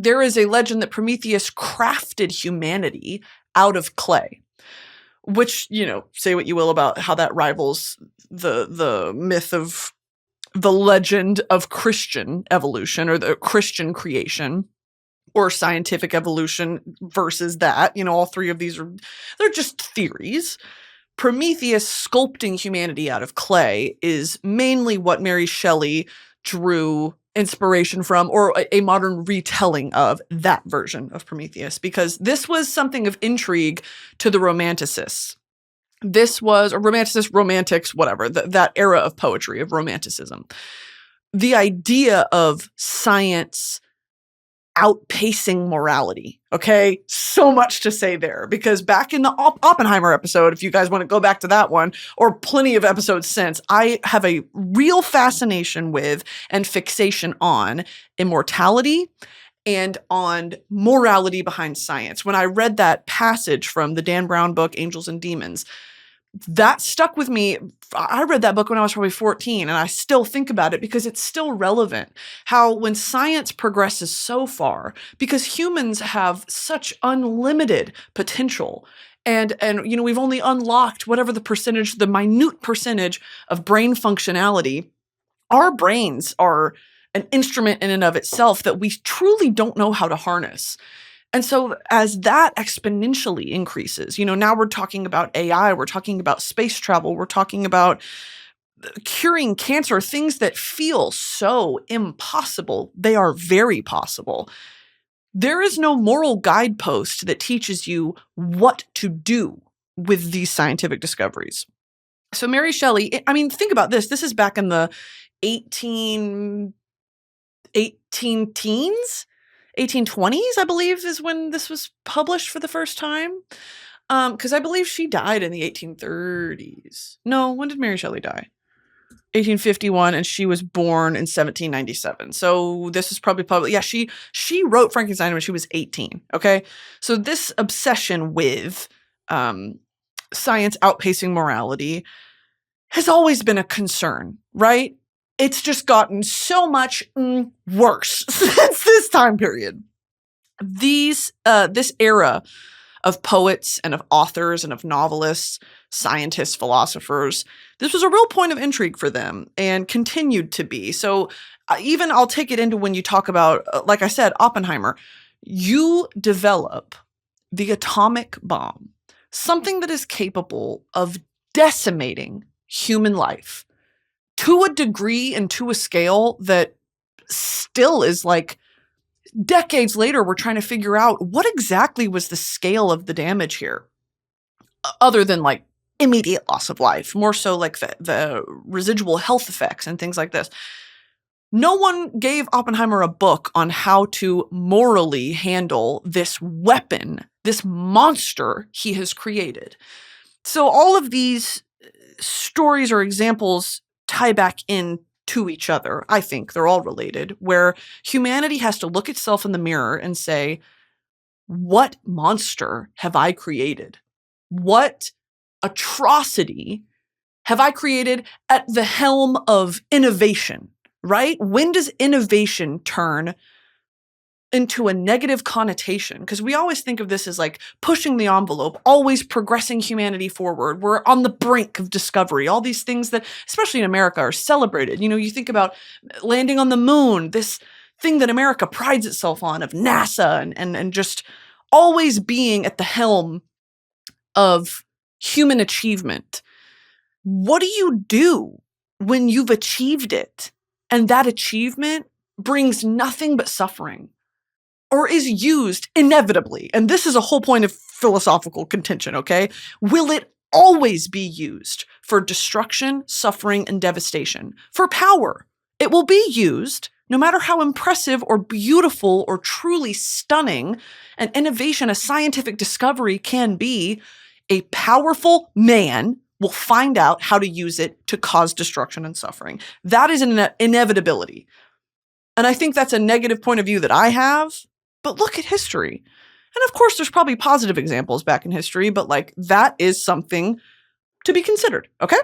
there is a legend that Prometheus crafted humanity out of clay, which, say what you will about how that rivals the myth of the legend of Christian evolution or the Christian creation or scientific evolution versus that. All three of these they're just theories. Prometheus sculpting humanity out of clay is mainly what Mary Shelley drew inspiration from, or a modern retelling of that version of Prometheus, because this was something of intrigue to the Romanticists. This was, or romanticists, romantics, whatever, that era of poetry, of Romanticism. The idea of science outpacing morality. Okay, so much to say there, because back in the Oppenheimer episode, if you guys want to go back to that one, or plenty of episodes since, I have a real fascination with and fixation on immortality and on morality behind science. When I read that passage from the Dan Brown book, Angels and Demons, that stuck with me. I read that book when I was probably 14, and I still think about it because it's still relevant. How when science progresses so far, because humans have such unlimited potential, and we've only unlocked whatever the minute percentage of brain functionality. Our brains are an instrument in and of itself that we truly don't know how to harness. And so as that exponentially increases, now we're talking about AI, we're talking about space travel, we're talking about curing cancer, things that feel so impossible. They are very possible. There is no moral guidepost that teaches you what to do with these scientific discoveries. So Mary Shelley, think about this. This is back in the 18 teens? 1820s, I believe, is when this was published for the first time. Because I believe she died in the 1830s. No, when did Mary Shelley die? 1851, and she was born in 1797. So this is probably yeah, she wrote Frankenstein when she was 18, okay? So this obsession with science outpacing morality has always been a concern, right? It's just gotten so much worse since this time period. This era of poets and of authors and of novelists, scientists, philosophers, this was a real point of intrigue for them and continued to be. So even I'll take it into when you talk about, like I said, Oppenheimer, you develop the atomic bomb, something that is capable of decimating human life to a degree and to a scale that still is like decades later, we're trying to figure out what exactly was the scale of the damage here, other than like immediate loss of life, more so like the residual health effects and things like this. No one gave Oppenheimer a book on how to morally handle this weapon, this monster he has created. So all of these stories or examples tie back into each other. I think they're all related, where humanity has to look itself in the mirror and say, what monster have I created? What atrocity have I created at the helm of innovation, right? When does innovation turn into a negative connotation? Because we always think of this as like pushing the envelope, always progressing humanity forward. We're on the brink of discovery. All these things that, especially in America, are celebrated. You think about landing on the moon, this thing that America prides itself on, of NASA, and just always being at the helm of human achievement. What do you do when you've achieved it and that achievement brings nothing but suffering? Or is used inevitably, and this is a whole point of philosophical contention, okay? Will it always be used for destruction, suffering, and devastation? For power. It will be used, no matter how impressive or beautiful or truly stunning an innovation, a scientific discovery can be, a powerful man will find out how to use it to cause destruction and suffering. That is an inevitability. And I think that's a negative point of view that I have. But look at history. And of course, there's probably positive examples back in history, but like that is something to be considered, okay?